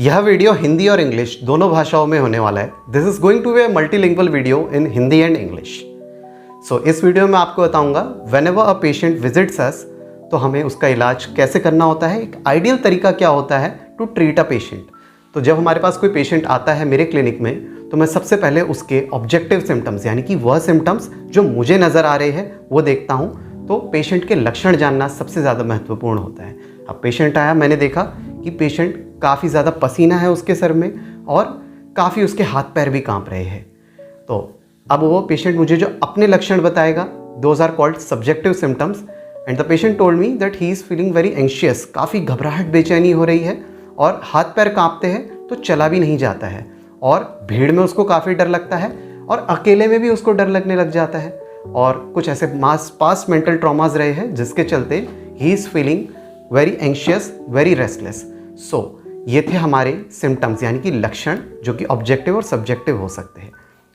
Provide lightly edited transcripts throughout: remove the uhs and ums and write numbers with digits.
यह वीडियो हिंदी और इंग्लिश दोनों भाषाओं में होने वाला है। This is going to be a multilingual video in Hindi and English. So इस वीडियो में आपको बताऊंगा whenever a patient visits us तो हमें उसका इलाज कैसे करना होता है, एक आइडियल तरीका क्या होता है टू ट्रीट अ पेशेंट। तो जब हमारे पास कोई पेशेंट आता है मेरे क्लिनिक में तो मैं सबसे पहले उसके ऑब्जेक्टिव सिम्टम्स यानी कि वह सिम्टम्स जो मुझे नज़र आ रहे हैं वो देखता हूँ। तो पेशेंट के लक्षण जानना सबसे ज़्यादा महत्वपूर्ण होता है। अब पेशेंट आया, मैंने देखा कि पेशेंट काफ़ी ज़्यादा पसीना है उसके सर में और काफ़ी उसके हाथ पैर भी कांप रहे हैं। तो अब वो पेशेंट मुझे जो अपने लक्षण बताएगा, those are called subjective symptoms, and the patient told me that he is feeling very anxious, काफ़ी घबराहट बेचैनी हो रही है और हाथ पैर कांपते हैं तो चला भी नहीं जाता है और भीड़ में उसको काफ़ी डर लगता है और अकेले में भी उसको डर लगने लग जाता है और कुछ ऐसे पास्ट मेंटल ट्रॉमाज रहे हैं जिसके चलते he is feeling very anxious, very restless. So ये थे हमारे सिम्टम्स यानी कि लक्षण जो कि ऑब्जेक्टिव और सब्जेक्टिव हो सकते हैं।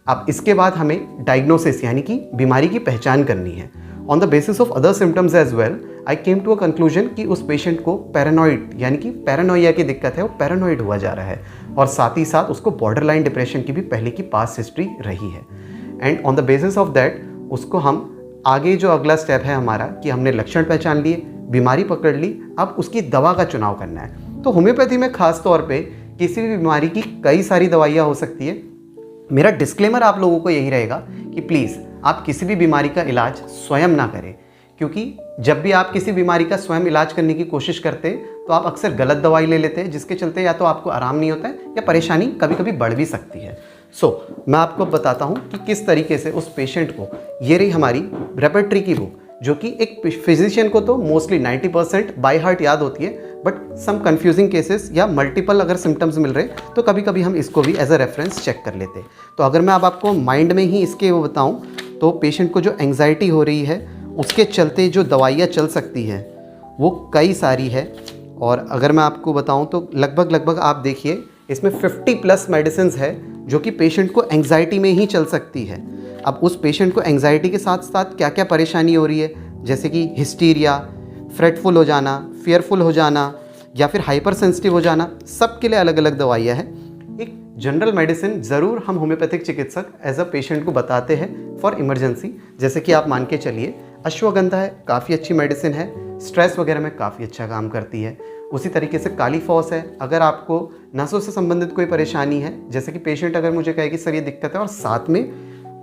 अब इसके बाद हमें डायग्नोसिस यानी कि बीमारी की पहचान करनी है। On the basis of other symptoms as well I came to a conclusion कि उस पेशेंट को पैरानॉइड यानी कि पैरानोइया की दिक्कत है, वो पैरानॉइड हुआ जा रहा है और साथ ही साथ उसको बॉर्डरलाइन डिप्रेशन की भी पहले की पास्ट हिस्ट्री रही है। And on the basis of that उसको हम आगे जो अगला स्टेप है हमारा कि हमने लक्षण पहचान लिए, बीमारी पकड़ ली, अब उसकी दवा का चुनाव करना है। तो होम्योपैथी में खास तौर पे किसी भी बीमारी की कई सारी दवाइयाँ हो सकती है। मेरा डिस्क्लेमर आप लोगों को यही रहेगा कि प्लीज़ आप किसी भी बीमारी का इलाज स्वयं ना करें, क्योंकि जब भी आप किसी बीमारी का स्वयं इलाज करने की कोशिश करते हैं तो आप अक्सर गलत दवाई ले लेते हैं, जिसके चलते या तो आपको आराम नहीं होता है या परेशानी कभी कभी बढ़ भी सकती है। मैं आपको बताता हूँ कि किस तरीके से उस पेशेंट को, ये रही हमारी रेपर्टरी की बुक जो कि एक फिजिशियन को तो मोस्टली 90% बाय हार्ट याद होती है, बट सम कंफ्यूजिंग केसेस या मल्टीपल अगर सिम्टम्स मिल रहे तो कभी कभी हम इसको भी एज अ रेफरेंस चेक कर लेते हैं। तो अगर मैं अब आपको माइंड में ही इसके वो बताऊं तो पेशेंट को जो एंग्जाइटी हो रही है उसके चलते जो दवाइयाँ चल सकती हैं वो कई सारी है। और अगर मैं आपको बताऊँ तो लगभग आप देखिए इसमें 50+ मेडिसिन है जो कि पेशेंट को एंग्जाइटी में ही चल सकती है। अब उस पेशेंट को एंग्जाइटी के साथ साथ क्या क्या परेशानी हो रही है, जैसे कि हिस्टीरिया, फ्रेटफुल हो जाना, फियरफुल हो जाना या फिर हाइपर सेंसिटिव हो जाना, सब के लिए अलग अलग दवाइयाँ हैं। एक जनरल मेडिसिन ज़रूर हम होम्योपैथिक चिकित्सक एज अ पेशेंट को बताते हैं फॉर इमरजेंसी। जैसे कि आप मान के चलिए अश्वगंधा है, काफ़ी अच्छी मेडिसिन है, स्ट्रेस वगैरह में काफ़ी अच्छा काम करती है। उसी तरीके से कालीफॉस है, अगर आपको नसों से संबंधित कोई परेशानी है, जैसे कि पेशेंट अगर मुझे कहे कि सर ये दिक्कत है और साथ में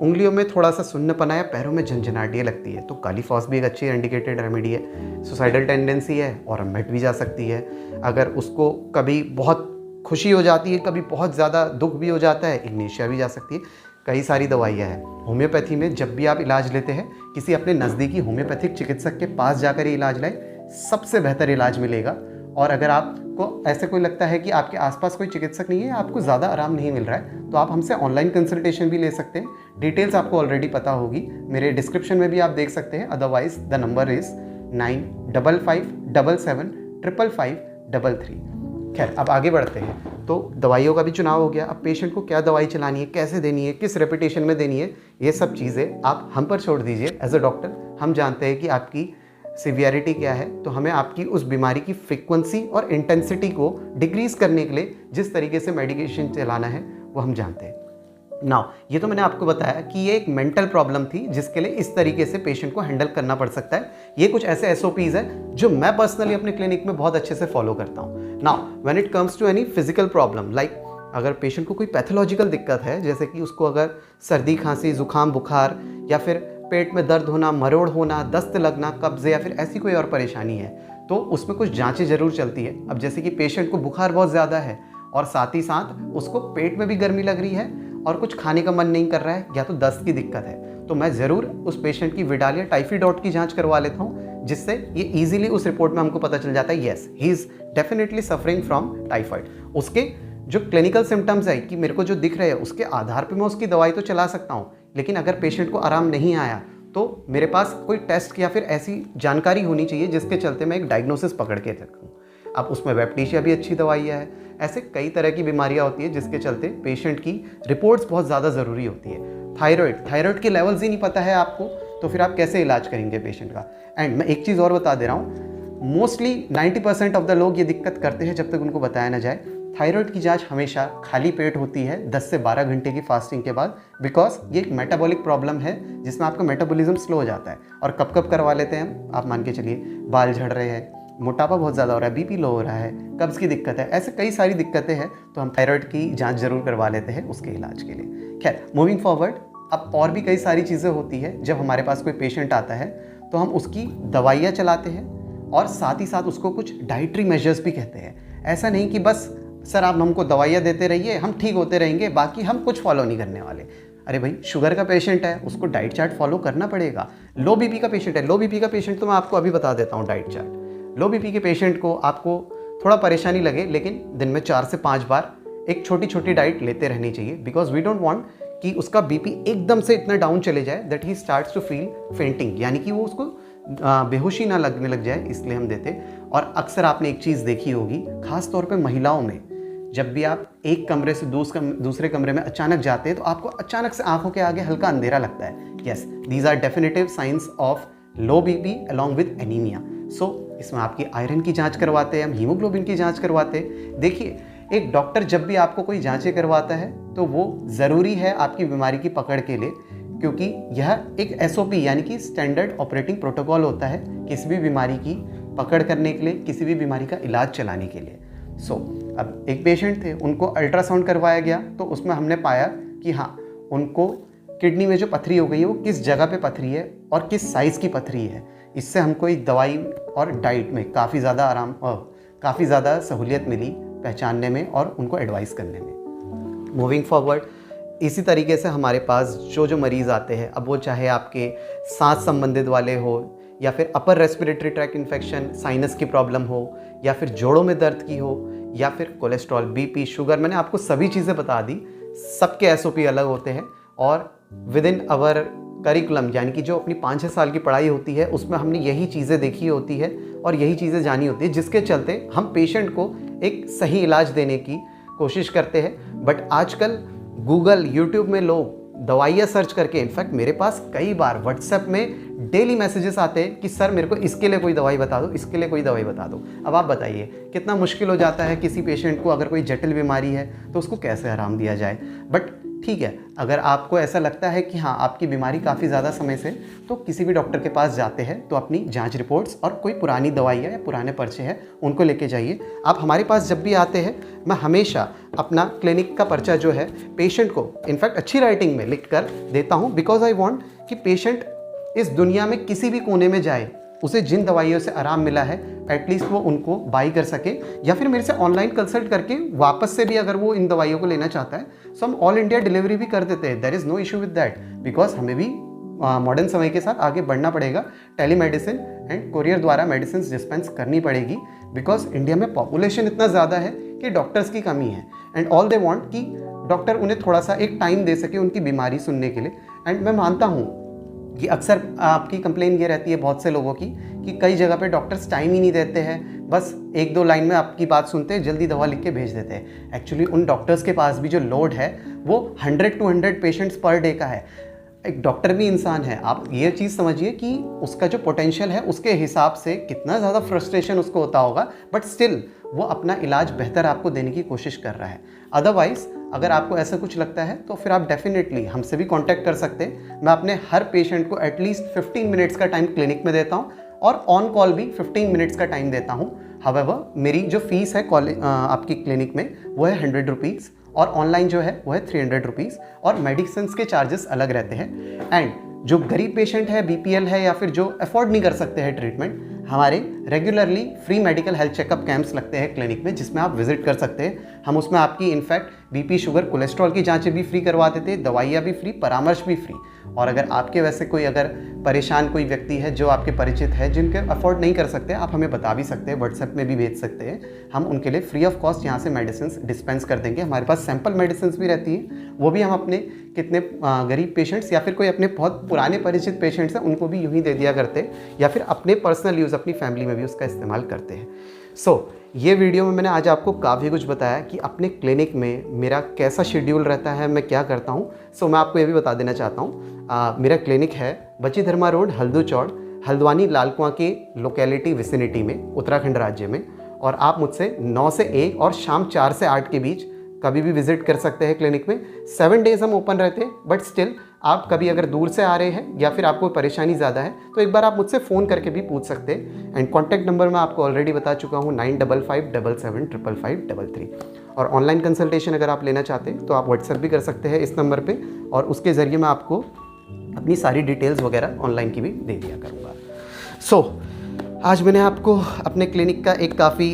उंगलियों में थोड़ा सा सुन्नपना या पैरों में झंझनाहट लगती है, तो कालीफॉस भी एक अच्छी इंडिकेटेड रेमेडी है। सुसाइडल टेंडेंसी है और मेट भी जा सकती है। अगर उसको कभी बहुत खुशी हो जाती है, कभी बहुत ज़्यादा दुख भी हो जाता है, इग्नेशिया भी जा सकती है। कई सारी दवाइयाँ हैं। होम्योपैथी में जब भी आप इलाज लेते हैं किसी अपने नज़दीकी होम्योपैथिक चिकित्सक के पास जाकर ही इलाज लाएं, सबसे बेहतर इलाज मिलेगा। और अगर आपको ऐसे कोई लगता है कि आपके आसपास कोई चिकित्सक नहीं है, आपको ज़्यादा आराम नहीं मिल रहा है, तो आप हमसे ऑनलाइन कंसल्टेशन भी ले सकते हैं। डिटेल्स आपको ऑलरेडी पता होगी, मेरे डिस्क्रिप्शन में भी आप देख सकते हैं। Otherwise the number is 9557775533। खैर अब आगे बढ़ते हैं। तो दवाइयों का भी चुनाव हो गया। अब पेशेंट को क्या दवाई चलानी है, कैसे देनी है, किस रेपिटेशन में देनी है, ये सब चीज़ें आप हम पर छोड़ दीजिए। एज अ डॉक्टर हम जानते हैं कि आपकी सिवियरिटी क्या है, तो हमें आपकी उस बीमारी की फ्रीक्वेंसी और इंटेंसिटी को डिक्रीज़ करने के लिए जिस तरीके से मेडिकेशन चलाना है वो हम जानते हैं। नाउ ये तो मैंने आपको बताया कि ये एक मेंटल प्रॉब्लम थी जिसके लिए इस तरीके से पेशेंट को हैंडल करना पड़ सकता है। ये कुछ ऐसे SOPs है जो मैं पर्सनली अपने क्लिनिक में बहुत अच्छे से फॉलो करता हूँ। Now when it comes to any physical problem, like अगर पेशेंट को कोई पैथोलॉजिकल दिक्कत है, जैसे कि उसको अगर सर्दी, खांसी, जुकाम, बुखार या फिर पेट में दर्द होना, मरोड़ होना, दस्त लगना, कब्ज़े या फिर ऐसी कोई और परेशानी है, तो उसमें कुछ जांचें ज़रूर चलती है। अब जैसे कि पेशेंट को बुखार बहुत ज़्यादा है और साथ ही साथ उसको पेट में भी गर्मी लग रही है और कुछ खाने का मन नहीं कर रहा है या तो दस्त की दिक्कत है, तो मैं ज़रूर उस पेशेंट की विडाल या टाइफाइड की जांच करवा लेता हूँ, जिससे ये इजीली उस रिपोर्ट में हमको पता चल जाता है yes he is definitely suffering from typhoid. उसके जो क्लिनिकल सिम्टम्स है कि मेरे को जो दिख रहे हैं उसके आधार पर मैं उसकी दवाई तो चला सकता हूँ, लेकिन अगर पेशेंट को आराम नहीं आया तो मेरे पास कोई टेस्ट या फिर ऐसी जानकारी होनी चाहिए जिसके चलते मैं एक डायग्नोसिस पकड़ के रखूँ। अब उसमें वेप्टीशिया भी अच्छी दवाइयाँ है। ऐसे कई तरह की बीमारियाँ होती है जिसके चलते पेशेंट की रिपोर्ट्स बहुत ज़्यादा ज़रूरी होती है। थायराइड के लेवल्स ही नहीं पता है आपको, तो फिर आप कैसे इलाज करेंगे पेशेंट का। एंड मैं एक चीज़ और बता दे रहा हूँ, मोस्टली 90% ऑफ द लोग ये दिक्कत करते हैं जब तक उनको बताया ना जाए। थायराइड की जांच हमेशा खाली पेट होती है 10 से 12 घंटे की फास्टिंग के बाद, बिकॉज ये एक मेटाबॉलिक प्रॉब्लम है जिसमें आपका मेटाबॉलिज्म स्लो हो जाता है। और कब कब करवा लेते हैं हम, आप मान के चलिए बाल झड़ रहे हैं, मोटापा बहुत ज़्यादा हो रहा है, बीपी लो हो रहा है, कब्ज़ की दिक्कत है, ऐसे कई सारी दिक्कतें हैं, तो हम थायराइड की जांच जरूर करवा लेते हैं उसके इलाज के लिए। खैर, मूविंग फॉरवर्ड, अब और भी कई सारी चीज़ें होती है। जब हमारे पास कोई पेशेंट आता है तो हम उसकी दवाइयाँ चलाते हैं और साथ ही साथ उसको कुछ डाइटरी मेजर्स भी कहते हैं। ऐसा नहीं कि बस सर आप हमको दवाइयाँ देते रहिए, हम ठीक होते रहेंगे, बाकी हम कुछ फॉलो नहीं करने वाले। अरे भाई, शुगर का पेशेंट है, उसको डाइट चार्ट फॉलो करना पड़ेगा। लो बीपी का पेशेंट है, लो बीपी का पेशेंट तो मैं आपको अभी बता देता हूँ डाइट चार्ट। लो बीपी के पेशेंट को आपको थोड़ा परेशानी लगे, लेकिन दिन में 4 से 5 बार एक छोटी छोटी डाइट लेते रहनी चाहिए, बिकॉज वी डोंट वांट कि उसका बीपी एकदम से इतना डाउन चले जाए that he starts to feel fainting, यानी कि वो उसको बेहोशी ना लगने लग जाए, इसलिए हम देते। और अक्सर आपने एक चीज़ देखी होगी, खास तौर पे महिलाओं में, जब भी आप एक कमरे से दूसरे कमरे में अचानक जाते हैं तो आपको अचानक से आंखों के आगे हल्का अंधेरा लगता है। Yes, these are definitive signs of low BP along with anaemia. So इसमें आपकी आयरन की जांच करवाते हैं, हम हीमोग्लोबिन की जांच करवाते हैं। देखिए, एक डॉक्टर जब भी आपको कोई जांचें करवाता है तो वो ज़रूरी है आपकी बीमारी की पकड़ के लिए, क्योंकि यह एक SOP यानी कि स्टैंडर्ड ऑपरेटिंग प्रोटोकॉल होता है किसी भी बीमारी की पकड़ करने के लिए, किसी भी बीमारी का इलाज चलाने के लिए। सो अब एक पेशेंट थे, उनको अल्ट्रासाउंड करवाया गया तो उसमें हमने पाया कि हाँ, उनको किडनी में जो पथरी हो गई है वो किस जगह पे पथरी है और किस साइज़ की पथरी है। इससे हमको एक दवाई और डाइट में काफ़ी ज़्यादा सहूलियत मिली पहचानने में और उनको एडवाइस करने में। मूविंग फॉरवर्ड, इसी तरीके से हमारे पास जो मरीज़ आते हैं, अब वो चाहे आपके सांस संबंधित वाले हो, या फिर upper respiratory tract infection, sinus की प्रॉब्लम हो, या फिर जोड़ों में दर्द की हो, या फिर कोलेस्ट्रॉल, बीपी, शुगर, मैंने आपको सभी चीज़ें बता दी। सबके SOP अलग होते हैं और विद इन आवर करिकुलम, यानी कि जो अपनी 5-6 साल की पढ़ाई होती है उसमें हमने यही चीज़ें देखी होती है और यही चीज़ें जानी होती है, जिसके चलते हम पेशेंट को एक सही इलाज देने की कोशिश करते हैं। बट आजकल गूगल, यूट्यूब में लोग दवाइयाँ सर्च करके, इनफैक्ट मेरे पास कई बार व्हाट्सएप में डेली मैसेजेस आते हैं कि सर मेरे को इसके लिए कोई दवाई बता दो, इसके लिए कोई दवाई बता दो। अब आप बताइए कितना मुश्किल हो जाता है किसी पेशेंट को, अगर कोई जटिल बीमारी है तो उसको कैसे आराम दिया जाए। बट ठीक है, अगर आपको ऐसा लगता है कि हाँ आपकी बीमारी काफ़ी ज़्यादा समय से, तो किसी भी डॉक्टर के पास जाते हैं तो अपनी जांच रिपोर्ट्स और कोई पुरानी दवाइयाँ या पुराने पर्चे हैं उनको लेके जाइए। आप हमारे पास जब भी आते हैं, मैं हमेशा अपना क्लिनिक का पर्चा जो है पेशेंट को इनफैक्ट अच्छी राइटिंग में लिख कर देता हूँ, बिकॉज आई वॉन्ट कि पेशेंट इस दुनिया में किसी भी कोने में जाए, उसे जिन दवाइयों से आराम मिला है एटलीस्ट वो उनको बाई कर सके, या फिर मेरे से ऑनलाइन कंसल्ट करके वापस से भी अगर वो इन दवाइयों को लेना चाहता है, सो हम ऑल इंडिया डिलीवरी भी कर देते हैं। There is no issue with that, because हमें भी मॉडर्न समय के साथ आगे बढ़ना पड़ेगा। टेलीमेडिसिन एंड कोरियर द्वारा मेडिसिन डिस्पेंस करनी पड़ेगी, बिकॉज इंडिया में पॉपुलेशन इतना ज़्यादा है कि डॉक्टर्स की कमी है एंड ऑल दे वांट कि डॉक्टर उन्हें थोड़ा सा एक टाइम दे सके उनकी बीमारी सुनने के लिए। एंड मैं मानता हूँ कि अक्सर आपकी कंप्लेन ये रहती है बहुत से लोगों की कि कई जगह पे डॉक्टर्स टाइम ही नहीं देते हैं, बस 1-2 लाइन में आपकी बात सुनते हैं, जल्दी दवा लिख के भेज देते हैं। एक्चुअली उन डॉक्टर्स के पास भी जो लोड है वो 100 to 100 पेशेंट्स पर डे का है। एक डॉक्टर भी इंसान है, आप ये चीज़ समझिए कि उसका जो पोटेंशियल है उसके हिसाब से कितना ज़्यादा फ्रस्ट्रेशन उसको होता होगा, बट स्टिल वो अपना इलाज बेहतर आपको देने की कोशिश कर रहा है। अदरवाइज़ अगर आपको ऐसा कुछ लगता है तो फिर आप डेफिनेटली हमसे भी कांटेक्ट कर सकते हैं। मैं अपने हर पेशेंट को एटलीस्ट 15 मिनट्स का टाइम क्लिनिक में देता हूँ और ऑन कॉल भी 15 मिनट्स का टाइम देता हूँ। हावेवर मेरी जो फीस है आपकी क्लिनिक में वो है 100 रुपीज़ और ऑनलाइन जो है वो है 300 रुपीज़, और मेडिसिन के चार्जेस अलग रहते हैं। एंड जो गरीब पेशेंट है, BPL है, या फिर जो अफोर्ड नहीं कर सकते हैं ट्रीटमेंट, हमारे regularly free medical health checkup camps लगते हैं क्लिनिक में, जिसमें आप विजिट कर सकते हैं। हम उसमें आपकी इनफैक्ट BP, शुगर, कोलेस्ट्रॉल की जांचें भी फ्री करवा देते हैं, दवाइयाँ भी फ्री, परामर्श भी फ्री। और अगर आपके वैसे कोई अगर परेशान कोई व्यक्ति है जो आपके परिचित है, जिनके अफोर्ड नहीं कर सकते, आप हमें बता भी सकते हैं, व्हाट्सएप में भी भेज सकते हैं। हम उनके लिए फ्री ऑफ कॉस्ट यहाँ से मेडिसिन डिस्पेंस कर देंगे। हमारे पास सैम्पल मेडिसिन भी रहती है, वो भी हम अपने कितने गरीब पेशेंट्स या फिर कोई अपने बहुत पुराने परिचित पेशेंट्स हैं उनको भी यूँ ही दे दिया करते हैं, या फिर अपने पर्सनल यूज़ अपनी फैमिली में भी उसका इस्तेमाल करते हैं। ये वीडियो में मैंने आज आपको काफ़ी कुछ बताया कि अपने क्लिनिक में मेरा कैसा शेड्यूल रहता है, मैं क्या करता हूँ। मैं आपको ये भी बता देना चाहता हूँ, मेरा क्लिनिक है बची धर्मा रोड, हल्दू चौड़, हल्द्वानी लाल कुआं की लोकेलिटी विसिनिटी में, उत्तराखंड राज्य में। और आप मुझसे 9 से 1 और शाम 4 से 8 के बीच कभी भी विजिट कर सकते हैं क्लिनिक में। 7 डेज़ हम ओपन रहते हैं, बट स्टिल आप कभी अगर दूर से आ रहे हैं या फिर आपको परेशानी ज़्यादा है तो एक बार आप मुझसे फ़ोन करके भी पूछ सकते हैं। एंड कॉन्टैक्ट नंबर मैं आपको ऑलरेडी बता चुका हूँ 9557755533। और ऑनलाइन कंसल्टेशन अगर आप लेना चाहते हैं तो आप व्हाट्सएप भी कर सकते हैं इस नंबर पे, और उसके ज़रिए मैं आपको अपनी सारी डिटेल्स वगैरह ऑनलाइन की भी दे दिया करूँगा। आज मैंने आपको अपने क्लिनिक का एक काफ़ी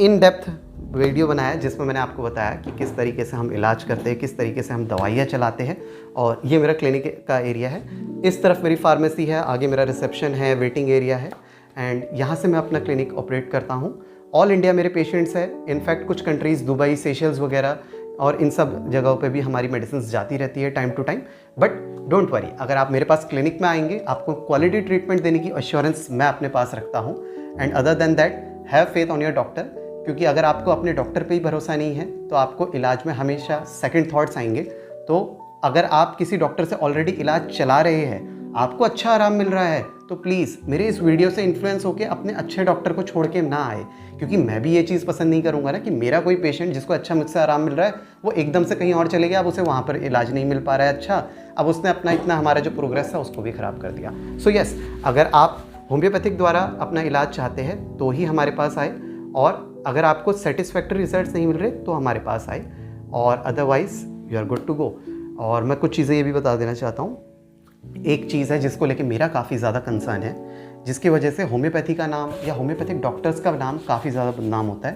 इन डेप्थ वीडियो बनाया जिसमें मैंने आपको बताया कि किस तरीके से हम इलाज करते हैं, किस तरीके से हम दवाइयाँ चलाते हैं। और ये मेरा क्लिनिक का एरिया है, इस तरफ मेरी फार्मेसी है, आगे मेरा रिसेप्शन है, वेटिंग एरिया है, एंड यहाँ से मैं अपना क्लिनिक ऑपरेट करता हूँ। ऑल इंडिया मेरे पेशेंट्स हैं, इनफैक्ट कुछ कंट्रीज़ दुबई, सेशल्स वगैरह और इन सब जगहों पे भी हमारी मेडिसिन जाती रहती है time to time. But don't worry, अगर आप मेरे पास क्लिनिक में आएंगे आपको क्वालिटी ट्रीटमेंट देने की एश्योरेंस मैं अपने पास रखता हूँ। And other than that, have faith on your doctor, क्योंकि अगर आपको अपने डॉक्टर पे ही भरोसा नहीं है तो आपको इलाज में हमेशा सेकंड थॉट्स आएंगे। तो अगर आप किसी डॉक्टर से ऑलरेडी इलाज चला रहे हैं, आपको अच्छा आराम मिल रहा है, तो प्लीज़ मेरे इस वीडियो से इन्फ्लुएंस होकर अपने अच्छे डॉक्टर को छोड़ के ना आए, क्योंकि मैं भी ये चीज़ पसंद नहीं करूँगा ना कि मेरा कोई पेशेंट जिसको अच्छा मुझसे आराम मिल रहा है वो एकदम से कहीं और चले गया, अब उसे वहाँ पर इलाज नहीं मिल पा रहा है अच्छा, अब उसने अपना इतना हमारा जो प्रोग्रेस था उसको भी ख़राब कर दिया। सो यस, अगर आप होम्योपैथिक द्वारा अपना इलाज चाहते हैं तो ही हमारे पास आए, और अगर आपको सेटिस्फैक्टरी रिजल्ट्स नहीं मिल रहे तो हमारे पास आए, और otherwise you are good to go. और मैं कुछ चीज़ें ये भी बता देना चाहता हूँ। एक चीज़ है जिसको लेके मेरा काफ़ी ज़्यादा कंसर्न है, जिसकी वजह से होम्योपैथी का नाम या होम्योपैथिक डॉक्टर्स का नाम काफ़ी ज़्यादा बदनाम होता है।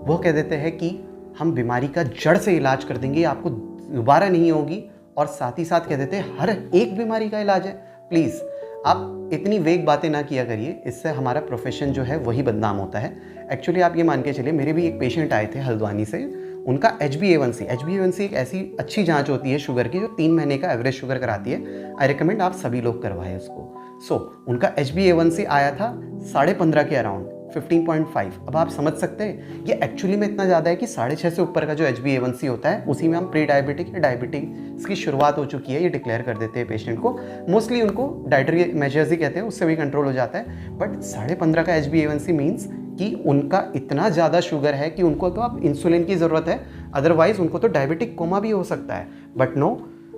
वो कह देते हैं कि हम बीमारी का जड़ से इलाज कर देंगे, आपको दोबारा नहीं होगी, और साथ ही साथ कह देते हैं हर एक बीमारी का इलाज है। प्लीज़ आप इतनी वेग बातें ना किया करिए, इससे हमारा प्रोफेशन जो है वही बदनाम होता है। एक्चुअली आप ये मान के चलिए, मेरे भी एक पेशेंट आए थे हल्द्वानी से, उनका HbA1c एक ऐसी अच्छी जांच होती है शुगर की जो 3 महीने का एवरेज शुगर कराती है। आई रिकमेंड आप सभी लोग करवाएं उसको। उनका HbA1c आया था 15.5 के अराउंड, 15.5। अब आप समझ सकते हैं ये एक्चुअली में इतना ज़्यादा है कि 6.5 से ऊपर का जो HbA1c होता है उसी में हम प्री डायबिटिक या डायबिटिक्स की शुरुआत हो चुकी है ये डिक्लेयर कर देते हैं पेशेंट को। मोस्टली उनको डाइटरी मेजर्स ही कहते हैं, उससे भी कंट्रोल हो जाता है। बट 15.5 का HbA1c मीन्स कि उनका इतना ज़्यादा शुगर है कि उनको तो अब इंसुलिन की ज़रूरत है, अदरवाइज़ उनको तो डायबिटिक कोमा भी हो सकता है। बट नो,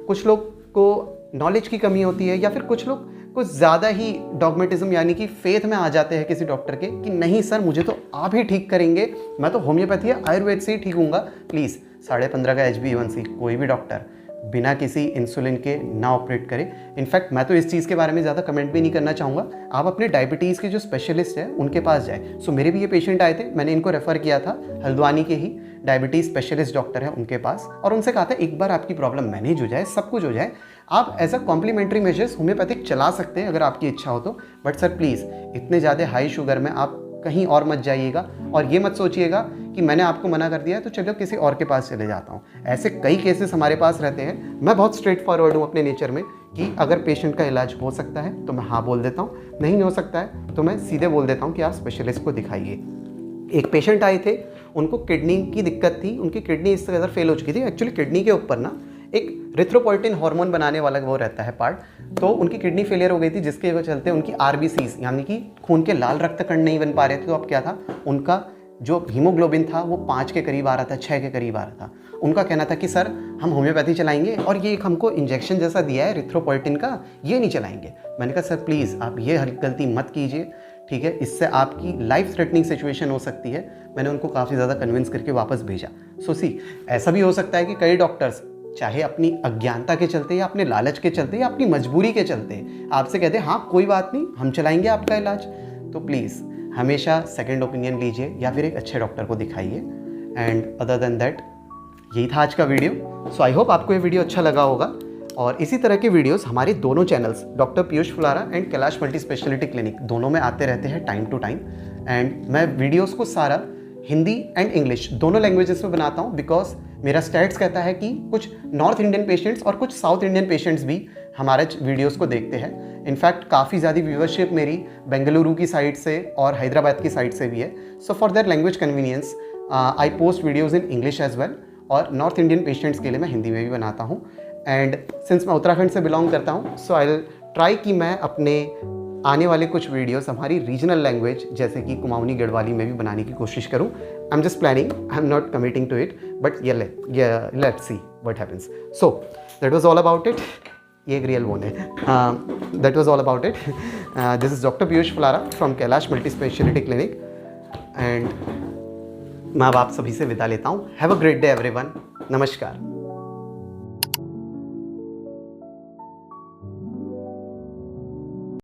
कुछ लोग को नॉलेज की कमी होती है, या फिर कुछ लोग कुछ ज़्यादा ही डॉगमेटिज्म यानी कि फेथ में आ जाते हैं किसी डॉक्टर के कि नहीं सर मुझे तो आप ही ठीक करेंगे, मैं तो होम्योपैथी या आयुर्वेद से ही ठीक हूँगा। प्लीज़ 15.5 का HbA1c कोई भी डॉक्टर बिना किसी इंसुलिन के ना ऑपरेट करे। इनफैक्ट मैं तो इस चीज़ के बारे में ज़्यादा कमेंट भी नहीं करना चाहूँगा, आप अपने डायबिटीज़ के जो स्पेशलिस्ट है उनके पास जाए। सो मेरे भी ये पेशेंट आए थे, मैंने इनको रेफ़र किया था हल्द्वानी के ही डायबिटीज़ स्पेशलिस्ट डॉक्टर है उनके पास, और उनसे कहा था एक बार आपकी प्रॉब्लम मैनेज हो जाए, सब कुछ हो जाए, आप as a complementary measures homeopathic चला सकते हैं अगर आपकी इच्छा हो तो। बट सर प्लीज़ इतने ज़्यादा हाई शुगर में आप कहीं और मत जाइएगा, और ये मत सोचिएगा कि मैंने आपको मना कर दिया है तो चलो किसी और के पास चले जाता हूँ। ऐसे कई केसेस हमारे पास रहते हैं। मैं बहुत स्ट्रेट फॉरवर्ड हूँ अपने नेचर में कि अगर पेशेंट का इलाज हो सकता है तो मैं हाँ बोल देता हूँ, नहीं हो सकता है तो मैं सीधे बोल देता हूँ कि आप स्पेशलिस्ट को दिखाइए। एक पेशेंट आए थे, उनको किडनी की दिक्कत थी, उनकी किडनी इस तरह फेल हो चुकी थी। एक्चुअली किडनी के ऊपर ना एक रिथ्रोपोइटिन हार्मोन बनाने वाला वो रहता है पार्ट, तो उनकी किडनी फेलियर हो गई थी, जिसके चलते उनकी RBCs यानी कि खून के लाल रक्त कण नहीं बन पा रहे थे। तो अब क्या था, उनका जो हीमोग्लोबिन था वो 5 के करीब आ रहा था, 6 के करीब आ रहा था। उनका कहना था कि सर हम होम्योपैथी चलाएंगे और ये एक हमको इंजेक्शन जैसा दिया है रिथ्रोपोइटिन का, ये नहीं चलाएंगे। मैंने कहा सर प्लीज़ आप ये गलती मत कीजिए, ठीक है, इससे आपकी लाइफ थ्रेटनिंग सिचुएशन हो सकती है। मैंने उनको काफ़ी ज़्यादा कन्विंस करके वापस भेजा। सो सी, ऐसा भी हो सकता है कि कई डॉक्टर्स चाहे अपनी अज्ञानता के चलते या अपने लालच के चलते या अपनी मजबूरी के चलते आपसे कहते हैं हाँ कोई बात नहीं हम चलाएंगे आपका इलाज। तो प्लीज़ हमेशा सेकंड ओपिनियन लीजिए या फिर एक अच्छे डॉक्टर को दिखाइए। एंड अदर देन दैट, यही था आज का वीडियो। सो आई होप आपको ये वीडियो अच्छा लगा होगा, और इसी तरह के वीडियोस हमारे दोनों channels doctor Piyush Phulara and Kailash multi specialty clinic दोनों में आते रहते हैं टाइम टू टाइम। एंड मैं वीडियोस को सारा हिंदी एंड इंग्लिश दोनों लैंग्वेजेस में बनाता हूँ, बिकॉज मेरा स्टैट्स कहता है कि कुछ नॉर्थ इंडियन पेशेंट्स और कुछ साउथ इंडियन पेशेंट्स भी हमारे वीडियोस को देखते हैं। इनफैक्ट काफ़ी ज़्यादा व्यूअरशिप मेरी बेंगलुरु की साइड से और हैदराबाद की साइड से भी है। So for that language convenience I post videos in English as well, और नॉर्थ इंडियन पेशेंट्स के लिए मैं हिंदी में भी बनाता हूँ। एंड सिंस मैं उत्तराखंड से बिलोंग करता हूँ, सो आई विल ट्राई कि मैं अपने आने वाले कुछ वीडियोस हमारी रीजनल लैंग्वेज जैसे कि कुमाऊनी गढ़वाली में भी बनाने की कोशिश करूं। I am just planning, I am not committing to it, but let's see what happens. So that was all about it. ये एक रियल बोन है। That was all about it. This is doctor Piyush Phulara from Kailash multi specialty clinic and मैं अब आप सभी से विदा लेता हूँ। Have a great day everyone. नमस्कार।